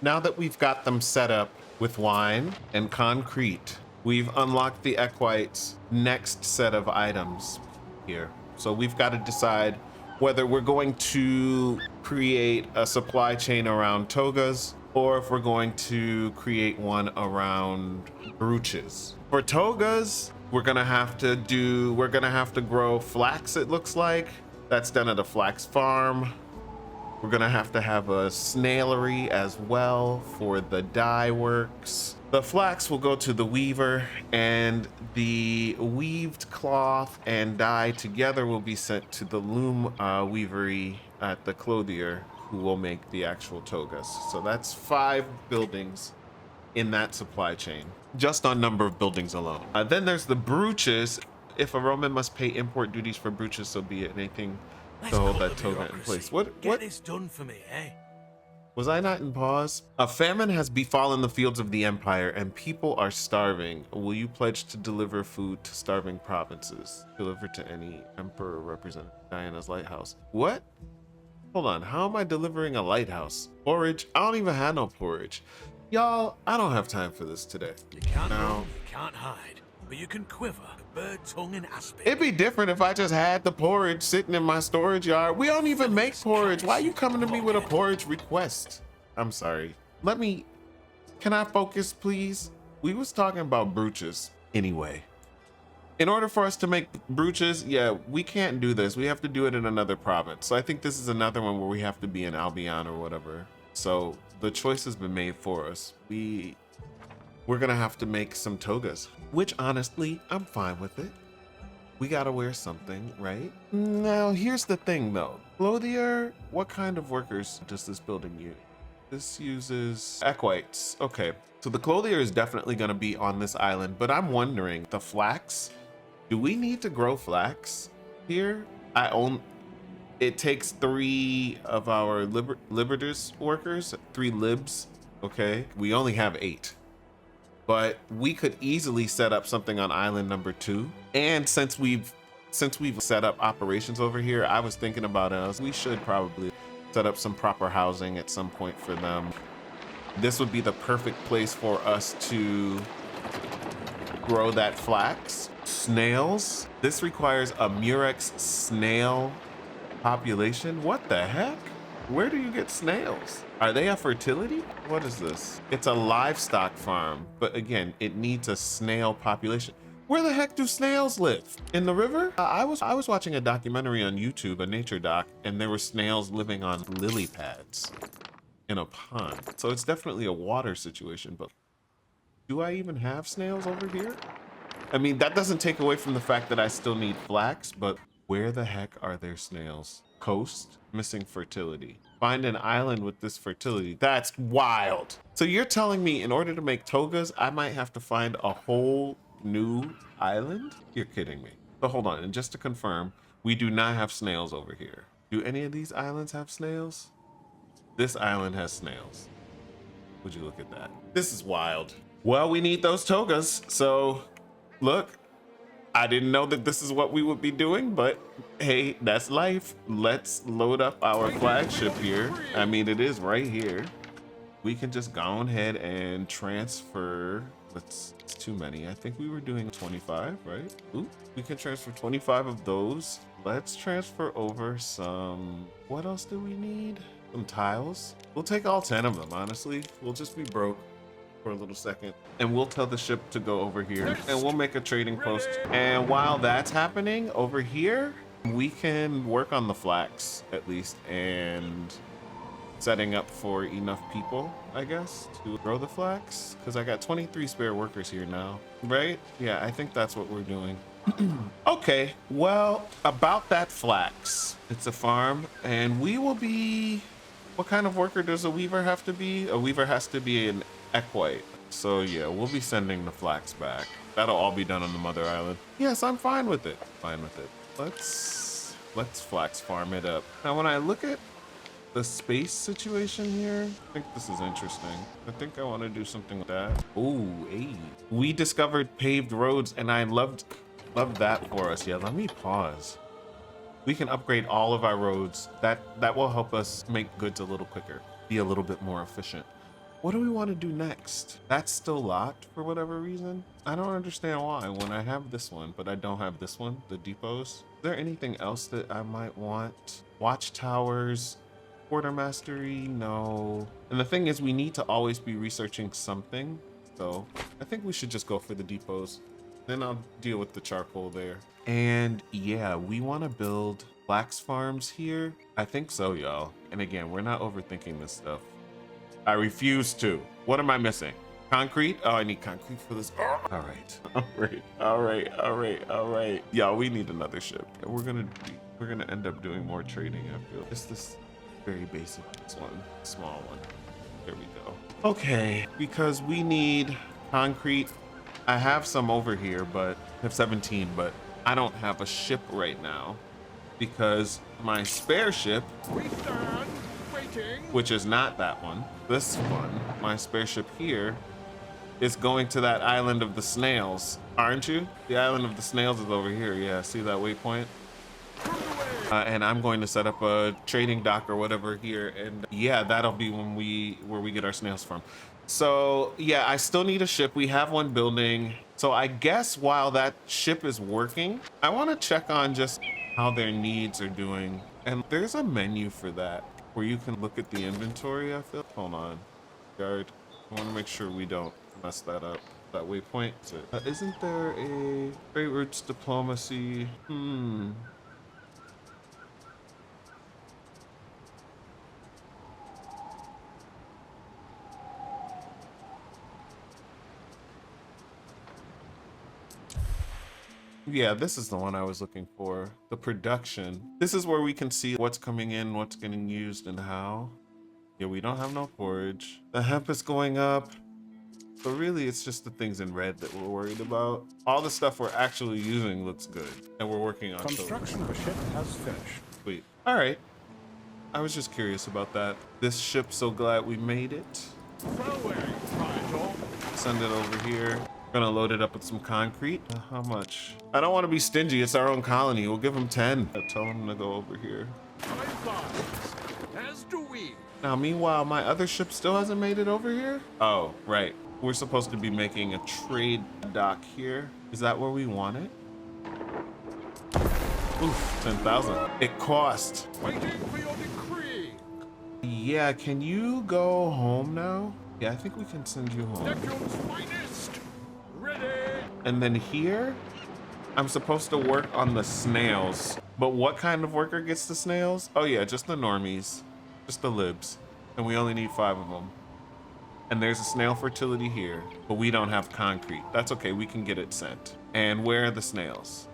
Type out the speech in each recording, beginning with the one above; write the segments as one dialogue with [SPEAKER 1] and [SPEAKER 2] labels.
[SPEAKER 1] Now that we've got them set up with wine and concrete, we've unlocked the Equites' next set of items here. So we've got to decide whether we're going to create a supply chain around togas or if we're going to create one around brooches. For togas, we're gonna have to grow flax, it looks like. That's done at a flax farm. We're gonna have a snailery as well for the dyeworks. The flax will go to the weaver, and the weaved cloth and dye together will be sent to the loom weavery at the clothier, who will make the actual togas. So that's 5 buildings in that supply chain, just on number of buildings alone. Then there's the brooches. If a Roman must pay import duties for brooches, so be it. Anything to hold that toga in place. What?
[SPEAKER 2] Get this done for me, eh?
[SPEAKER 1] Was I not in pause? A famine has befallen the fields of the empire, and people are starving. Will you pledge to deliver food to starving provinces? Deliver to any emperor representing Diana's lighthouse. What? Hold on, how am I delivering a lighthouse? Porridge? I don't even have no porridge. Y'all, I don't have time for this today.
[SPEAKER 2] You can't run, you can't hide, but you can quiver a bird tongue and aspect.
[SPEAKER 1] It'd be different if I just had the porridge sitting in my storage yard. We don't even make porridge. Why are you coming to me with a porridge request? I'm sorry. Can I focus, please? We was talking about brooches. Anyway, in order for us to make brooches, yeah, we can't do this. We have to do it in another province. So I think this is another one where we have to be in Albion or whatever. So the choice has been made for us. We're gonna have to make some togas, which honestly, I'm fine with it. We gotta wear something, right? Now, here's the thing though. Clothier, what kind of workers does this building use? This uses Equites. Okay, so the clothier is definitely gonna be on this island, but I'm wondering, the flax, do we need to grow flax here? It takes 3 of our liberators workers, 3 libs, okay? We only have 8. But we could easily set up something on island number 2. And since we've set up operations over here, I was thinking about us. We should probably set up some proper housing at some point for them. This would be the perfect place for us to grow that flax. Snails. This requires a murex snail population. What the heck? Where do you get snails? Are they a fertility? What is this? It's a livestock farm, but again, it needs a snail population. Where the heck do snails live? In the river? I was watching a documentary on YouTube, a nature doc, and there were snails living on lily pads in a pond. So it's definitely a water situation, but do I even have snails over here? I mean, that doesn't take away from the fact that I still need flax, but where the heck are there snails? Coast, missing fertility. Find an island with this fertility. That's wild. So you're telling me in order to make togas, I might have to find a whole new island? You're kidding me. But hold on, and just to confirm, we do not have snails over here. Do any of these islands have snails? This island has snails. Would you look at that? This is wild. Well, we need those togas. So look, I didn't know that this is what we would be doing, but hey, that's life. Let's load up our flagship here. I mean, it is right here. We can just go ahead and transfer. It's too many. I think we were doing 25, right? Ooh, we can transfer 25 of those. Let's transfer over some, what else do we need? Some tiles. We'll take all 10 of them, honestly. We'll just be broke for a little second, and we'll tell the ship to go over here, and we'll make a trading post. And while that's happening over here, we can work on the flax at least, and setting up for enough people, I guess, to grow the flax, because I got 23 spare workers here now, right? Yeah, I think that's what we're doing. Okay, well, about that flax, it's a farm, and we will be, what kind of worker does a weaver have to be? A weaver has to be an Equite. So yeah, we'll be sending the flax back. That'll all be done on the mother island. Yes, I'm fine with it. Fine with it. Let's flax farm it up. Now, when I look at the space situation here, I think this is interesting. I think I want to do something with that. Ooh, hey. We discovered paved roads, and I loved that for us. Yeah, let me pause. We can upgrade all of our roads. That will help us make goods a little quicker, be a little bit more efficient. What do we want to do next? That's still locked for whatever reason. I don't understand why when I have this one, but I don't have this one, the depots. Is there anything else that I might want? Watchtowers, quarter mastery, no. And the thing is, we need to always be researching something. So I think we should just go for the depots. Then I'll deal with the charcoal there. And yeah, we want to build flax farms here. I think so, y'all. And again, we're not overthinking this stuff. I refuse to. What am I missing? Concrete? Oh, I need concrete for this. All right. Y'all, we need another ship. We're gonna end up doing more trading, I feel. Just this very basic one, small one. There we go. Okay, because we need concrete. I have some over here, but I have 17, but I don't have a ship right now because my spare ship, which is not that one, this one, my spare ship here, is going to that Island of the Snails, aren't you? The Island of the Snails is over here. Yeah, see that waypoint? And I'm going to set up a trading dock or whatever here, and yeah, that'll be where we get our snails from. So yeah, I still need a ship. We have one building. So I guess while that ship is working, I want to check on just how their needs are doing. And there's a menu for that where you can look at the inventory, I feel. Hold on, guard. I want to make sure we don't mess that up. That waypoint. Isn't there a Great Roots diplomacy? Yeah, this is the one I was looking for. The production. This is where we can see what's coming in, what's getting used, and how. Yeah, we don't have no porridge. The hemp is going up. So really, it's just the things in red that we're worried about. All the stuff we're actually using looks good, and we're working on
[SPEAKER 3] construction of the ship has finished.
[SPEAKER 1] Sweet. All right. I was just curious about that. This ship, so glad we made it. Send it over here. Gonna load it up with some concrete. How much? I don't want to be stingy. It's our own colony. We'll give them 10. I'll tell them to go over here.
[SPEAKER 2] As do we.
[SPEAKER 1] Now, meanwhile, my other ship still hasn't made it over here. Oh, right. We're supposed to be making a trade dock here. Is that where we want it? Oof, 10,000. It cost.
[SPEAKER 2] Waiting for your decree.
[SPEAKER 1] Yeah, can you go home now? Yeah, I think we can send you home.
[SPEAKER 2] Neptune's finest. Ready.
[SPEAKER 1] And then here, I'm supposed to work on the snails. But what kind of worker gets the snails? Oh yeah, just the normies. Just the libs. And we only need 5 of them. And there's a snail fertility here, but we don't have concrete. That's okay, we can get it sent. And where are the snails?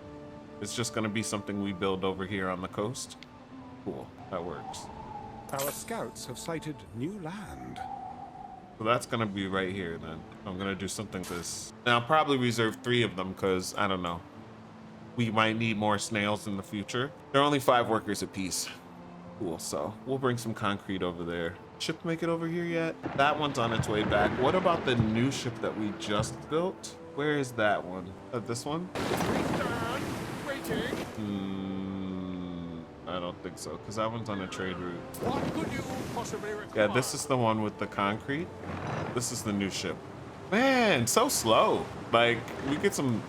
[SPEAKER 1] It's just gonna be something we build over here on the coast. Cool, that works.
[SPEAKER 3] Our scouts have sighted new land.
[SPEAKER 1] So that's gonna be right here then. I'm gonna do something like this. And I'll probably reserve 3 of them because I don't know. We might need more snails in the future. There are only 5 workers apiece. Cool, so we'll bring some concrete over there. Ship make it over here yet? That one's on its way back. What about the new ship that we just built? Where is that one? This one? I don't think so, because that one's on a trade route.
[SPEAKER 2] What could you possibly require?
[SPEAKER 1] Yeah, this is the one with the concrete. This is the new ship. Man, so slow. Like, we get some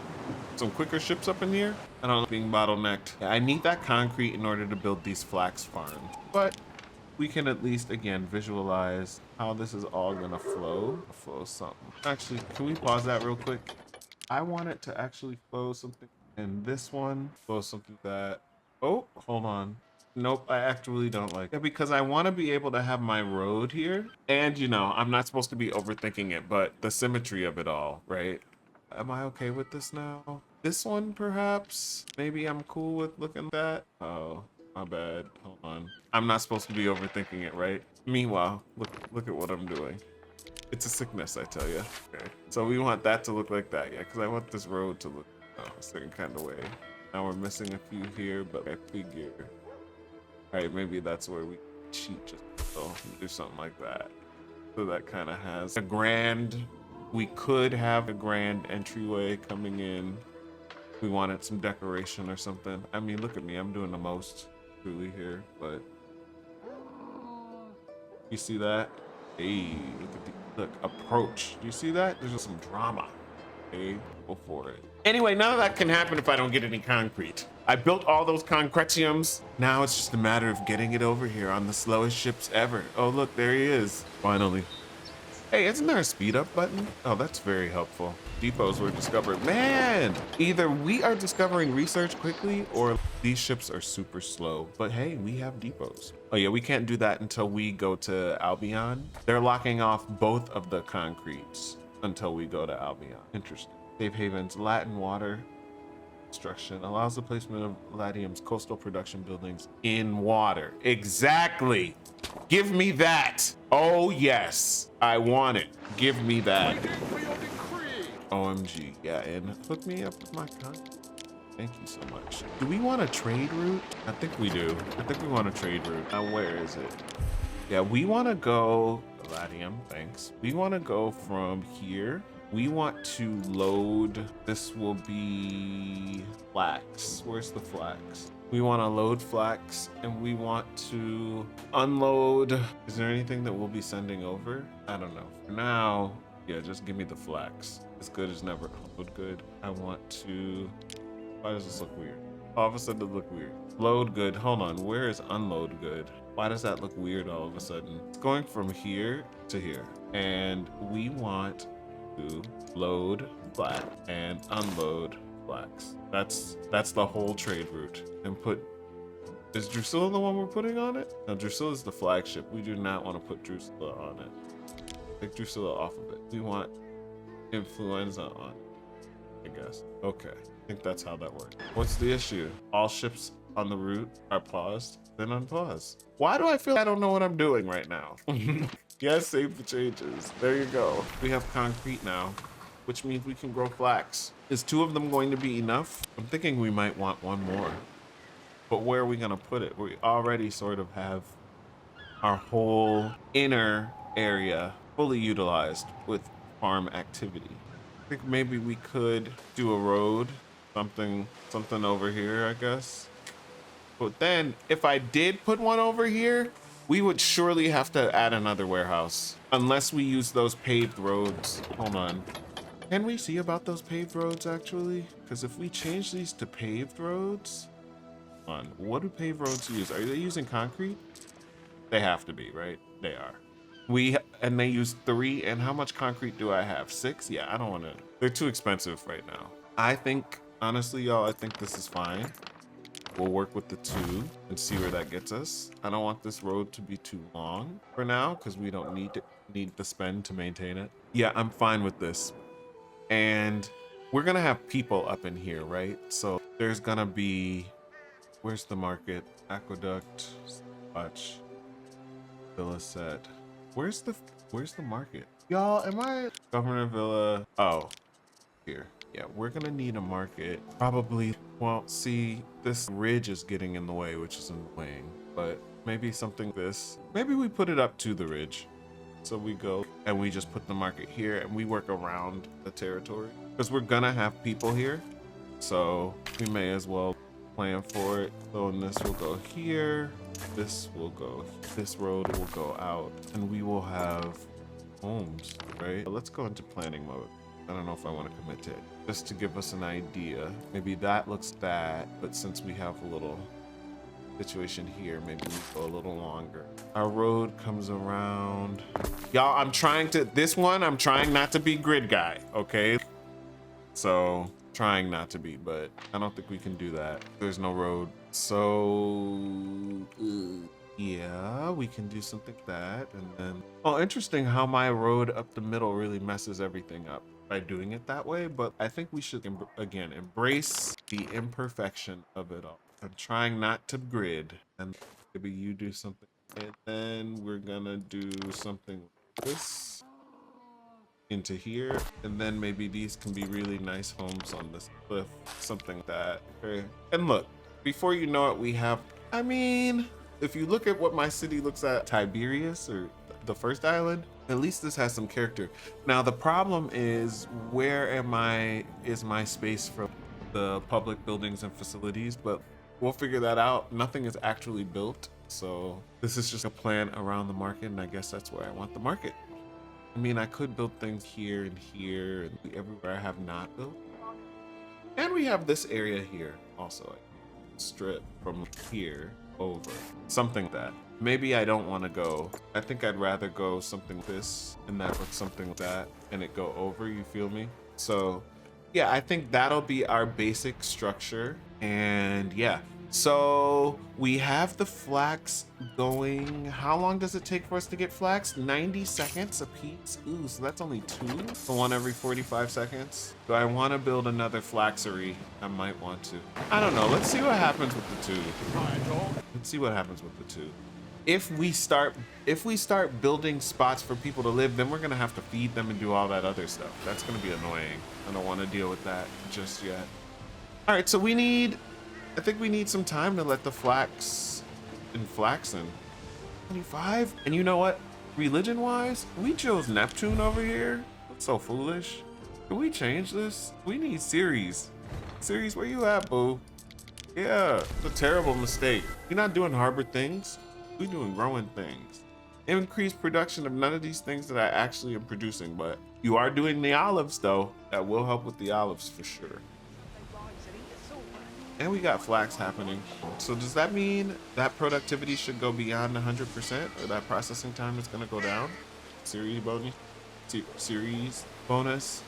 [SPEAKER 1] quicker ships up in here. I don't know, being bottlenecked. Yeah, I need that concrete in order to build these flax farms. But we can at least, again, visualize how this is all gonna flow. Flow something. Actually, can we pause that real quick? I want it to actually flow something. And this one, flow something that, oh, hold on. Nope, I actually don't like it because I want to be able to have my road here. And, you know, I'm not supposed to be overthinking it, but the symmetry of it all, right? Am I okay with this now? This one, perhaps? Maybe I'm cool with looking at that. Oh, my bad. Hold on. I'm not supposed to be overthinking it, right? Meanwhile, look at what I'm doing. It's a sickness, I tell you. Okay. So we want that to look like that, yeah, because I want this road to look a certain kind of way. Now we're missing a few here, but I figure, all right, maybe that's where we cheat just so do something like that. So that kind of has a grand, we could have a grand entryway coming in. We wanted some decoration or something. I mean, look at me, I'm doing the most truly here, but you see that? Hey, Look, approach. Do you see that? There's just some drama. Okay, go for it. Anyway, none of that can happen if I don't get any concrete. I built all those concretiums. Now it's just a matter of getting it over here on the slowest ships ever. Oh, look, there he is. Finally. Hey, isn't there a speed up button? Oh, that's very helpful. Depots were discovered. Man, either we are discovering research quickly or these ships are super slow. But hey, we have depots. Oh yeah, we can't do that until we go to Albion. They're locking off both of the concretes until we go to Albion. Interesting. Safe havens, Latin water construction allows the placement of Latium's coastal production buildings in water. Exactly. Give me that. Oh yes, I want it. Give me that. OMG. Yeah, and hook me up with my content. Thank you so much. Do we want a trade route? I think we do. I think we want a trade route. Now, where is it? Yeah, we want to go, Latium, thanks. We want to go from here. We want to load, this will be Flax. Where's the Flax? We want to load Flax and we want to unload. Is there anything that we'll be sending over? I don't know. For now, yeah, just give me the Flax. As good as never. Load good. I want to, why does this look weird? All of a sudden it look weird. Load good, hold on, where is unload good? Why does that look weird all of a sudden? It's going from here to here. And we want to load Flax and unload Flax. That's the whole trade route. And put, is Drusilla the one we're putting on it? No, Drusilla is the flagship. We do not want to put Drusilla on it. Take Drusilla off of it. We want Influenza on it, I guess. Okay, I think that's how that works. What's the issue? All ships on the route are paused, then unpause. Why do I feel I don't know what I'm doing right now? Yes, save the changes. There you go. We have concrete now, which means we can grow flax. Is 2 of them going to be enough? I'm thinking we might want 1 more. But where are we gonna put it? We already sort of have our whole inner area fully utilized with farm activity. I think maybe we could do a road, something over here, I guess. But then if I did put one over here, we would surely have to add another warehouse unless we use those paved roads. Hold on. Can we see about those paved roads actually? Because if we change these to paved roads, hold on, what do paved roads use? Are they using concrete? They have to be, right? They are. And they use 3, and how much concrete do I have? 6? Yeah, I don't want to. They're too expensive right now. I think, honestly, y'all, I think this is fine. We'll work with the 2 and see where that gets us. I don't want this road to be too long for now because we don't need the spend to maintain it. Yeah, I'm fine with this. And we're gonna have people up in here, right? So there's gonna be, where's the market? Aqueduct, watch, villa set. Where's the market? Y'all, am I Governor Villa? Oh, here. Yeah, we're gonna need a market. Probably, well, see, this ridge is getting in the way, which is annoying, but maybe something this. Maybe we put it up to the ridge. So we go and we just put the market here and we work around the territory because we're gonna have people here. So we may as well plan for it. So and this will go here. This will go, this road will go out and we will have homes, right? So let's go into planning mode. I don't know if I want to commit to it. Just to give us an idea. Maybe that looks that, but since we have a little situation here, maybe we go a little longer. Our road comes around. Y'all, I'm trying not to be grid guy, okay? So, trying not to be, but I don't think we can do that. There's no road. So, yeah, we can do something like that, and then, oh, interesting how my road up the middle really messes everything up by doing it that way, but I think we should, again, embrace the imperfection of it all. I'm trying not to grid, and maybe you do something, and then we're gonna do something like this into here, and then maybe these can be really nice homes on this cliff, something like that. Okay. And look, before you know it, we have, I mean, if you look at what my city looks at, Tiberius or the first island, at least this has some character. Now the problem is, where is my space for the public buildings and facilities? But we'll figure that out. Nothing is actually built, so this is just a plan around the market, and I guess that's where I want the market. I mean, I could build things here and here and everywhere I have not built. And we have this area here also. Strip from here over. Something like that. Maybe I don't want to go. I think I'd rather go something like this and that with something like that and it go over, you feel me? So yeah, I think that'll be our basic structure. And yeah, so we have the flax going. How long does it take for us to get flax? 90 seconds a piece. Ooh, so that's only 2 for 1 every 45 seconds. Do I want to build another flaxery? I might want to. I don't know. Let's see what happens with the 2. Let's see what happens with the 2. If we start building spots for people to live, then we're gonna have to feed them and do all that other stuff. That's gonna be annoying. I don't want to deal with that just yet. All right, so I think we need some time to let the flax and flaxen. 25? And you know what? Religion-wise, we chose Neptune over here. That's so foolish. Can we change this? We need Ceres. Ceres, where you at, boo? Yeah, it's a terrible mistake. You're not doing harbor things. We're doing growing things. Increase production of none of these things that I actually am producing, but you are doing the olives though. That will help with the olives for sure. And we got flax happening. So does that mean that productivity should go beyond 100% or that processing time is gonna go down? Series bonus? Series bonus?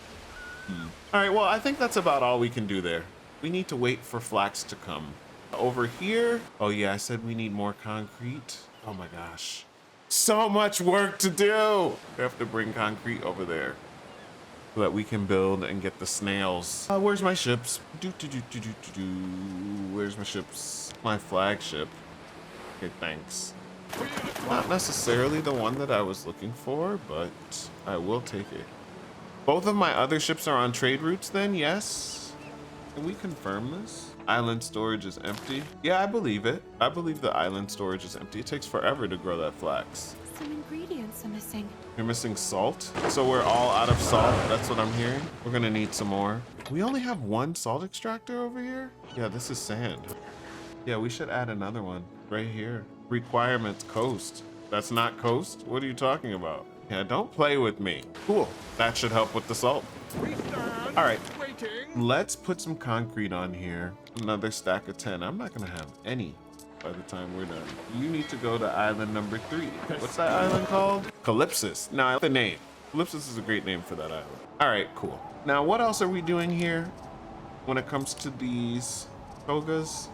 [SPEAKER 1] All right, well, I think that's about all we can do there. We need to wait for flax to come. Over here, oh yeah, I said we need more concrete. Oh my gosh. So much work to do. We have to bring concrete over there so that we can build and get the snails. Where's my ships? Where's my ships? My flagship. Okay, thanks. Not necessarily the one that I was looking for, but I will take it. Both of my other ships are on trade routes then, yes? Can we confirm this? Island storage is empty. Yeah, I believe it. I believe the island storage is empty. It takes forever to grow that flax.
[SPEAKER 4] Some ingredients are missing.
[SPEAKER 1] You're missing salt? So we're all out of salt. That's what I'm hearing. We're gonna need some more. We only have 1 salt extractor over here? Yeah, this is sand. Yeah, we should add another one right here. Requirements coast. That's not coast? What are you talking about? Yeah, don't play with me. Cool. That should help with the salt. All right. Let's put some concrete on here. Another stack of 10. I'm not gonna have any by the time we're done. You need to go to island number 3. What's that island called? Calypsis. Now, I like the name. Calypsis is a great name for that island. All right, cool. Now, what else are we doing here when it comes to these togas?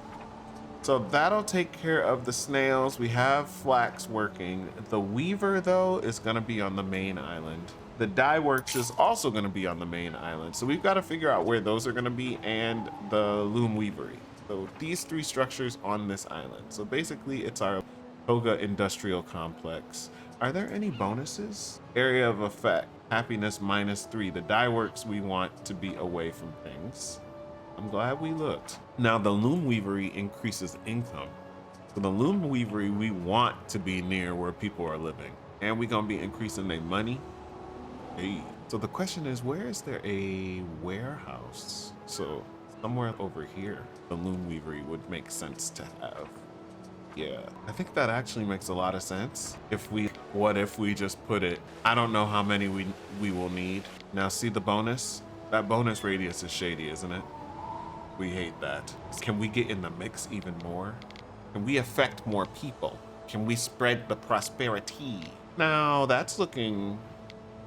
[SPEAKER 1] So that'll take care of the snails. We have flax working. The weaver, though, is gonna be on the main island. The dyeworks is also gonna be on the main island. So we've gotta figure out where those are gonna be and the loom weavery. So these 3 structures on this island. So basically it's our toga industrial complex. Are there any bonuses? Area of effect, happiness -3. The dyeworks we want to be away from things. I'm glad we looked. Now the loom weavery increases income. So the loom weavery we want to be near where people are living. And we're gonna be increasing their money. Hey. So the question is, where is there a warehouse? So somewhere over here, the loom weavery would make sense to have. Yeah, I think that actually makes a lot of sense. What if we just put it, I don't know how many we will need. Now see the bonus? That bonus radius is shady, isn't it? We hate that. Can we get in the mix even more? Can we affect more people? Can we spread the prosperity? Now that's looking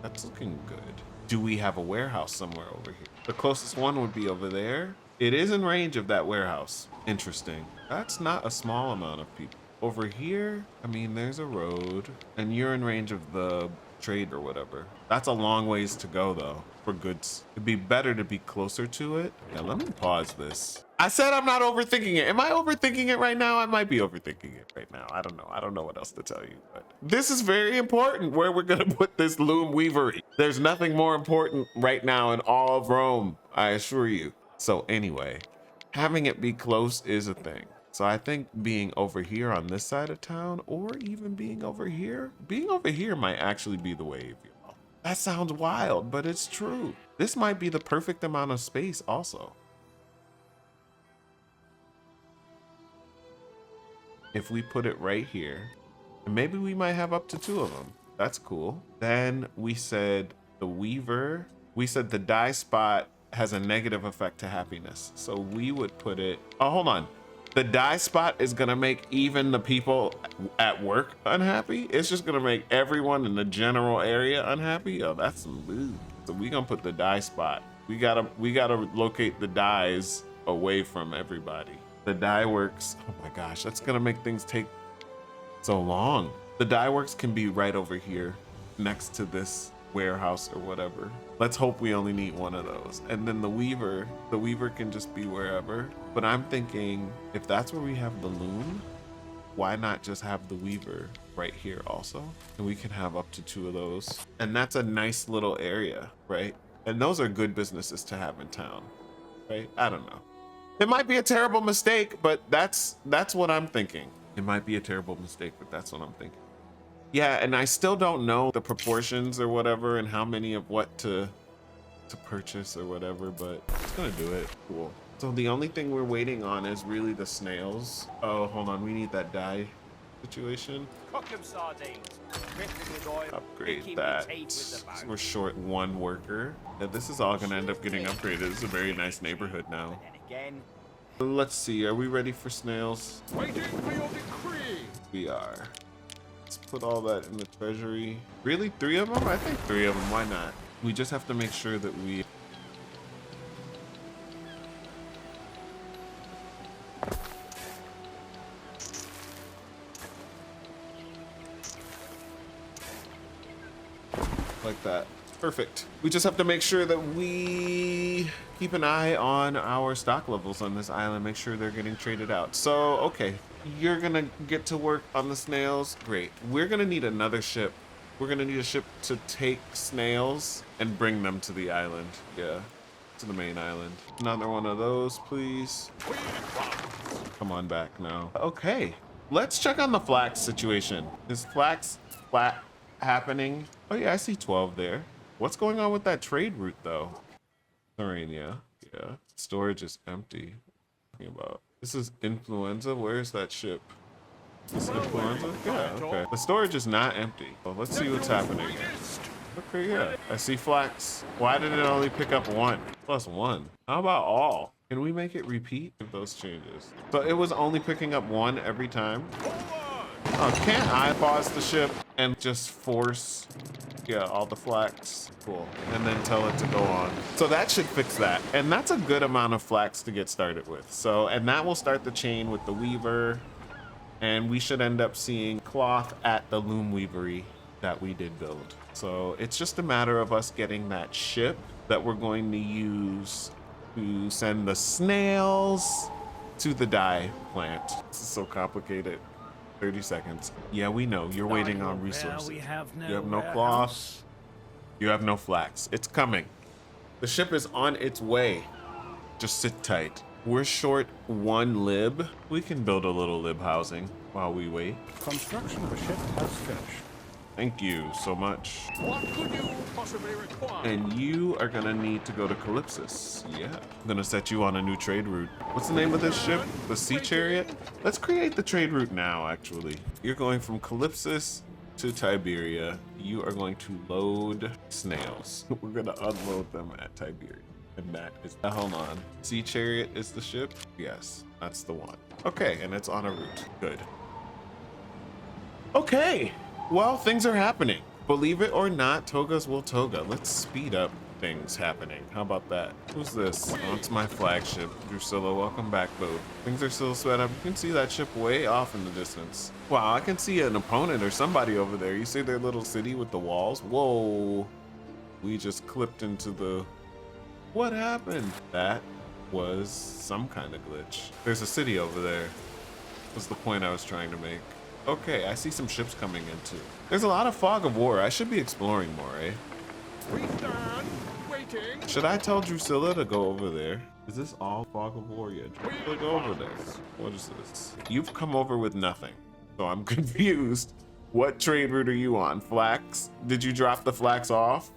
[SPEAKER 1] good. Do we have a warehouse somewhere over here? The closest one would be over there. It is in range of that warehouse. Interesting. That's not a small amount of people. Over here, I mean, there's a road and you're in range of the trade or whatever. That's a long ways to go though for goods. It'd be better to be closer to it. Yeah, let me pause this. I said I'm not overthinking it. Am I overthinking it right now? I might be overthinking it right now. I don't know. I don't know what else to tell you, but this is very important where we're gonna put this loom weavery. There's nothing more important right now in all of Rome, I assure you. So anyway, having it be close is a thing. So I think being over here on this side of town or even being over here might actually be the wave, you know. That sounds wild, but it's true. This might be the perfect amount of space also. If we put it right here, and maybe we might have up to 2 of them. That's cool. Then we said the weaver. We said the dye spot has a negative effect to happiness. So we would put it, oh, hold on. The dye spot is gonna make even the people at work unhappy. It's just gonna make everyone in the general area unhappy. Oh, that's some boo. So we gonna put the dye spot. We gotta locate the dyes away from everybody. The dyeworks, oh my gosh, that's gonna make things take so long. The dyeworks can be right over here next to this warehouse or whatever. Let's hope we only need one of those. And then the weaver can just be wherever. But I'm thinking if that's where we have the loom, why not just have the weaver right here also? And we can have up to 2 of those. And that's a nice little area, right? And those are good businesses to have in town, right? I don't know. It might be a terrible mistake, but that's what I'm thinking. It might be a terrible mistake, but that's what I'm thinking. Yeah, and I still don't know the proportions or whatever and how many of what to purchase or whatever, but it's gonna do it. Cool. So the only thing we're waiting on is really the snails. Oh, hold on, we need that dye situation.
[SPEAKER 5] Cook 'em sardines. Drip them with oil.
[SPEAKER 1] Upgrade that. So we're short 1 worker. Yeah, this is all gonna end up getting upgraded. It's a very nice neighborhood now.
[SPEAKER 5] And again.
[SPEAKER 1] Let's see, are we ready for snails?
[SPEAKER 3] Waiting for your decree.
[SPEAKER 1] We are. Let's put all that in the treasury. Really, 3 of them? I think 3 of them, why not? We just have to make sure that we... like that. Perfect. We just have to make sure that we keep an eye on our stock levels on this island, make sure they're getting traded out. So, okay, you're gonna get to work on the snails. Great. We're gonna need another ship. We're gonna need a ship to take snails and bring them to the island. Yeah, to the main island. Another one of those, please. Come on back now. Okay, let's check on the Flax situation. Is Flax flat happening? Oh yeah, I see 12 there. What's going on with that trade route though? Tyrian, yeah. Storage is empty. What are you talking about? This is influenza. Where's that ship? This is influenza? Yeah, okay. The storage is not empty. Well, let's see what's happening. Okay, yeah. I see Flax. Why did it only pick up 1? +1. How about all? Can we make it repeat if those changes? So it was only picking up 1 every time? Oh, can't I pause the ship and just force, yeah, all the Flax? Cool. And then tell it to go on. So that should fix that. And that's a good amount of Flax to get started with. So, and that will start the chain with the weaver. And we should end up seeing cloth at the loom weavery that we did build. So it's just a matter of us getting that ship that we're going to use to send the snails to the dye plant. This is so complicated. 30 seconds. Yeah, we know. You're waiting on resources. You have no cloth. You have no Flax. It's coming. The ship is on its way. Just sit tight. We're short 1 lib. We can build a little lib housing while we wait.
[SPEAKER 3] Construction of a ship has finished.
[SPEAKER 1] Thank you so much.
[SPEAKER 3] What could you possibly require?
[SPEAKER 1] And you are gonna need to go to Calypsis. Yeah. I'm gonna set you on a new trade route. What's the name of this ship? The Sea Chariot? Let's create the trade route now, actually. You're going from Calypsis to Tiberia. You are going to load snails. We're gonna unload them at Tiberia. And that is, hold on. Sea Chariot is the ship? Yes, that's the one. Okay, and it's on a route. Good. Okay. Well, things are happening. Believe it or not, Togas will toga. Let's speed up things happening. How about that? Who's this? Oh, it's my flagship. Drusilla, welcome back, boo. Things are still sped up. You can see that ship way off in the distance. Wow, I can see an opponent or somebody over there. You see their little city with the walls? Whoa. We just clipped into the... What happened? That was some kind of glitch. There's a city over there. Was the point I was trying to make. Okay, I see some ships coming in too. There's a lot of fog of war. I should be exploring more, eh?
[SPEAKER 3] We stand waiting.
[SPEAKER 1] Should I tell Drusilla to go over there? Is this all fog of war yet? Drusilla, go over there. What is this? You've come over with nothing, so I'm confused. What trade route are you on? Flax? Did you drop the Flax off?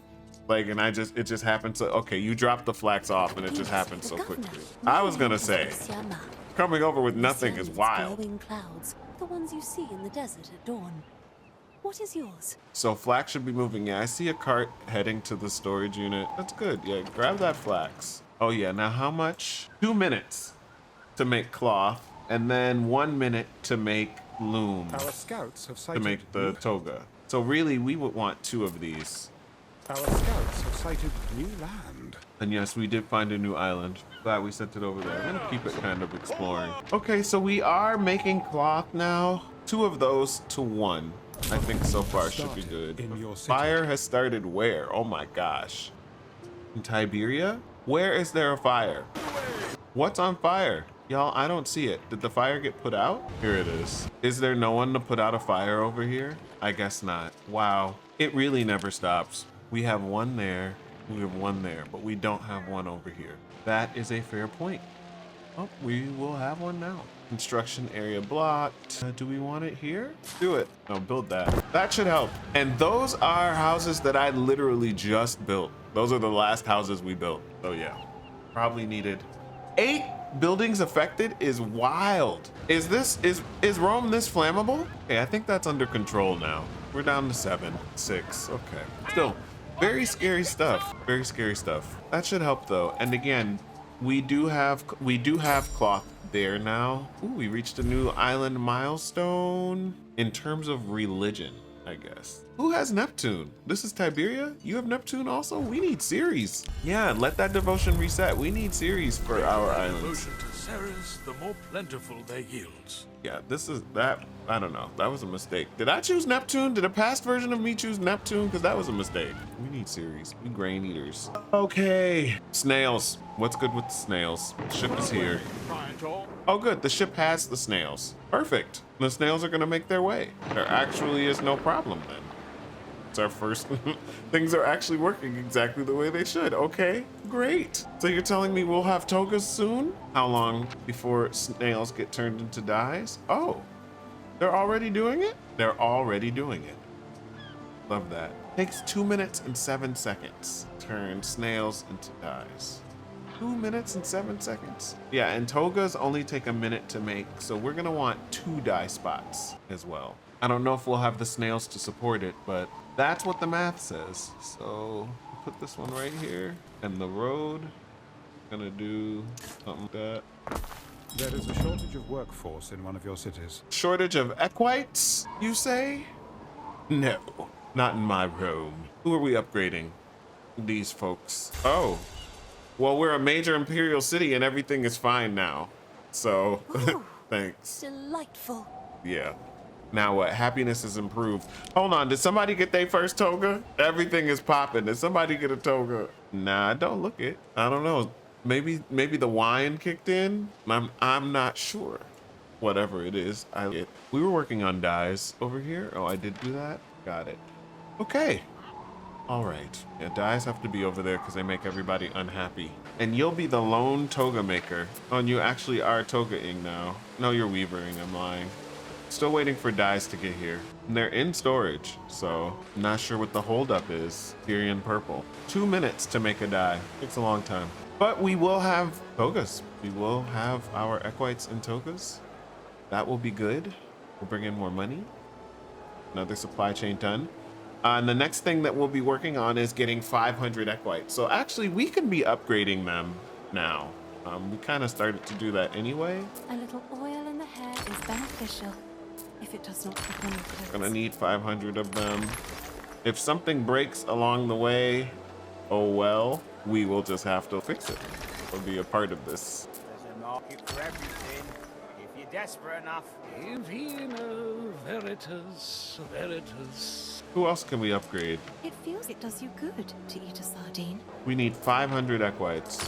[SPEAKER 1] Like, and it just happened to, okay, you dropped the Flax off and it just happened so quickly. I was gonna say, coming over with nothing is wild.
[SPEAKER 6] Glowing clouds, the ones you see in the desert at dawn. What is yours?
[SPEAKER 1] So Flax should be moving. Yeah, I see a cart heading to the storage unit. That's good. Yeah, grab that Flax. Oh yeah, now how much? 2 minutes to make cloth, and then 1 minute to make looms,
[SPEAKER 3] Our scouts have
[SPEAKER 1] to
[SPEAKER 3] sighted
[SPEAKER 1] make the
[SPEAKER 3] new...
[SPEAKER 1] toga. So really, we would want 2 of these.
[SPEAKER 3] Our scouts have sighted new land.
[SPEAKER 1] And yes, we did find a new island. Glad we sent it over there. I'm gonna keep it kind of exploring. Okay, so we are making cloth now. 2 of those to 1. I think so far should be good.
[SPEAKER 3] In your city.
[SPEAKER 1] Fire has started where? Oh my gosh. In Tiberia? Where is there a fire? What's on fire? Y'all, I don't see it. Did the fire get put out? Here it is. Is there no one to put out a fire over here? I guess not. Wow. It really never stops. We have 1 there. We have 1 there, but we don't have 1 over here. That is a fair point. Oh, we will have 1 now. Construction area blocked. Do we want it here? Do it. No, build that. That should help. And those are houses that I literally just built. Those are the last houses we built. So yeah, probably needed 8 buildings affected is wild. Is Rome this flammable? Okay, I think that's under control now. We're down to 7, 6. Okay. Still, very scary stuff. Very scary stuff. That should help though. And again, we do have cloth there now. Ooh, we reached a new island milestone in terms of religion, I guess. Who has Neptune? This is Tiberia? You have Neptune also? We need Ceres. Yeah, let that devotion reset. We need Ceres for our islands.
[SPEAKER 2] Devotion to Ceres, the more plentiful their yields.
[SPEAKER 1] Yeah, this is that. I don't know. That was a mistake. Did I choose Neptune? Did a past version of me choose Neptune? Because that was a mistake. We need Ceres. We grain eaters. Okay. Snails. What's good with the snails? The ship is here. Oh, good. The ship has the snails. Perfect. The snails are going to make their way. There actually is no problem then. It's our first. Things are actually working exactly the way they should. Okay, great. So you're telling me we'll have togas soon? How long before snails get turned into dyes? Oh, they're already doing it? They're already doing it. Love that. Takes 2 minutes and 7 seconds. Turn snails into dyes. 2 minutes and 7 seconds. Yeah, and togas only take a minute to make, so we're gonna want 2 dye spots as well. I don't know if we'll have the snails to support it, but that's what the math says. So put this one right here, and the road, gonna do something like that.
[SPEAKER 3] There is a shortage of workforce in one of your cities.
[SPEAKER 1] Shortage of equites, you say? No, not in my Rome. Who are we upgrading? These folks. Oh, well, we're a major imperial city and everything is fine now. So, thanks.
[SPEAKER 6] Delightful.
[SPEAKER 1] Yeah. Now what? Happiness is improved. Hold on, did somebody get their first toga? Everything is popping. Did somebody get a toga? Nah, don't look it. I don't know. Maybe the wine kicked in? I'm not sure. Whatever it is, we were working on dyes over here. Oh, I did do that? Got it. Okay. All right. Yeah, dyes have to be over there because they make everybody unhappy. And you'll be the lone toga maker. Oh, and you actually are toga-ing now. No, you're weavering. I'm lying. Still waiting for dyes to get here. And they're in storage, so I'm not sure what the holdup is. Tyrian purple. 2 minutes to make a dye. Takes a long time. But we will have togas. We will have our equites in togas. That will be good. We'll bring in more money. Another supply chain done. And the next thing that we'll be working on is getting 500 equites. So actually, we can be upgrading them now. We kind of started to do that anyway.
[SPEAKER 4] A little oil in the hair is beneficial if it does not keep on your clothes.
[SPEAKER 1] Gonna need 500 of them. If something breaks along the way, oh well, we will just have to fix it. It'll be a part of this.
[SPEAKER 5] There's a market for everything, if you're desperate enough.
[SPEAKER 2] Vino veritas, veritas.
[SPEAKER 1] Who else can we upgrade?
[SPEAKER 4] It feels it does you good to eat a sardine.
[SPEAKER 1] We need 500 equites.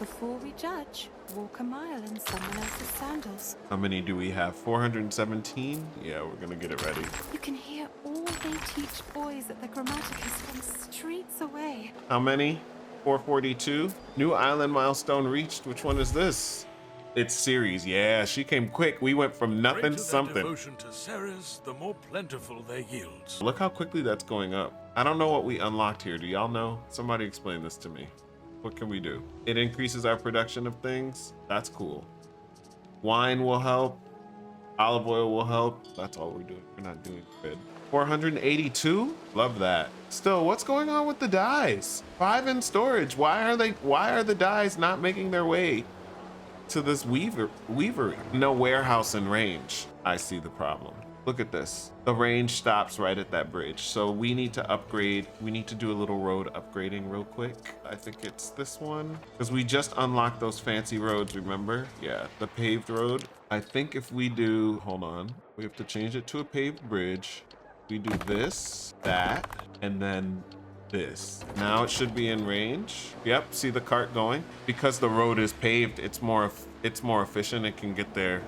[SPEAKER 4] Before we judge, walk a mile in someone else's sandals.
[SPEAKER 1] How many do we have? 417? Yeah, we're gonna get it ready.
[SPEAKER 4] You can hear all they teach boys at the Grammaticus from streets away.
[SPEAKER 1] How many? 442. New island milestone reached. Which one is this? It's Ceres. Yeah, she came quick. We went from nothing
[SPEAKER 2] Greater
[SPEAKER 1] to
[SPEAKER 2] their
[SPEAKER 1] something.
[SPEAKER 2] devotion to Ceres, the more plentiful their yields.
[SPEAKER 1] Look how quickly that's going up. I don't know what we unlocked here. Do y'all know? Somebody explain this to me. What can we do? It increases our production of things. That's cool. Wine will help. Olive oil will help. That's all we're doing. We're not doing bread. 482. Love that. Still, what's going on with the dyes? 5 in storage. Why are the dyes not making their way to this weavery? No warehouse in range. I see the problem. Look at this. The range stops right at that bridge. So we need to upgrade. We need to do a little road upgrading real quick. I think it's this one because we just unlocked those fancy roads, remember? Yeah, the paved road. I think if we do, hold on, we have to change it to a paved bridge. We do this, that, and then this. Now it should be in range. Yep, see the cart going? Because the road is paved, it's more efficient. It can get there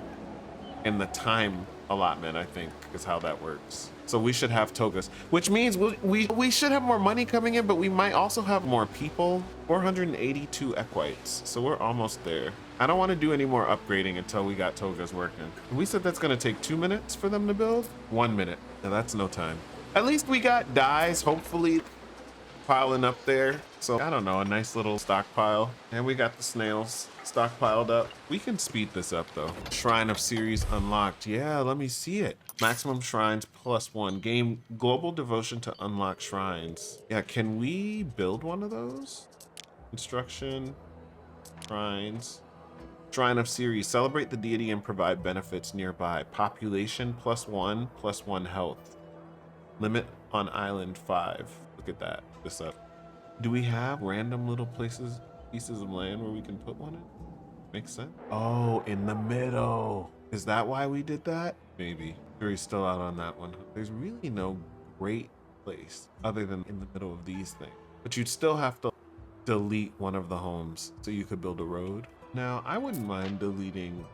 [SPEAKER 1] in the time allotment, I think, is how that works. So we should have togas, which means we should have more money coming in, but we might also have more people. 482 equites, so we're almost there. I don't want to do any more upgrading until we got togas working. We said that's going to take 2 minutes for them to build. 1 minute. Now that's no time. At least we got dyes, hopefully, piling up there. So I don't know, a nice little stockpile. And we got the snails stockpiled up. We can speed this up though. Shrine of Ceres unlocked. Yeah, let me see it. Maximum shrines +1. Gain global devotion to unlock shrines. Yeah, can we build one of those? Construction, shrines. Shrine of Ceres. Celebrate the deity and provide benefits nearby. Population +1 health. Limit on island 5. Look at that. This up. Do we have random little pieces of land where we can put one in? Makes sense. Oh, in the middle. Is that why we did that? Maybe. Jury's still out on that one. There's really no great place other than in the middle of these things. But you'd still have to delete one of the homes so you could build a road. Now, I wouldn't mind deleting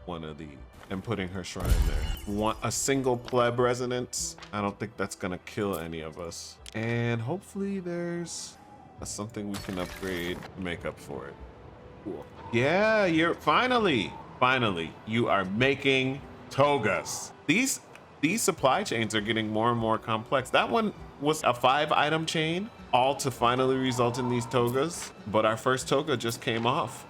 [SPEAKER 1] one of these and putting her shrine there. A single pleb residence. I don't think that's gonna kill any of us. And hopefully there's something we can upgrade to make up for it. Cool. Yeah, you're finally, you are making togas. These supply chains are getting more and more complex. That one was a 5-item chain, all to finally result in these togas. But our first toga just came off.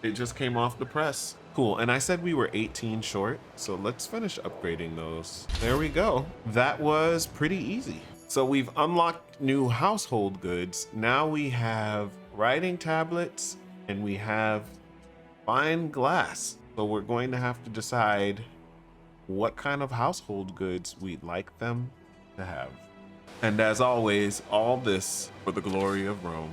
[SPEAKER 1] It just came off the press. Cool, and I said we were 18 short, so let's finish upgrading those. There we go. That was pretty easy. So we've unlocked new household goods. Now we have writing tablets and we have fine glass. So we're going to have to decide what kind of household goods we'd like them to have. And as always, all this for the glory of Rome.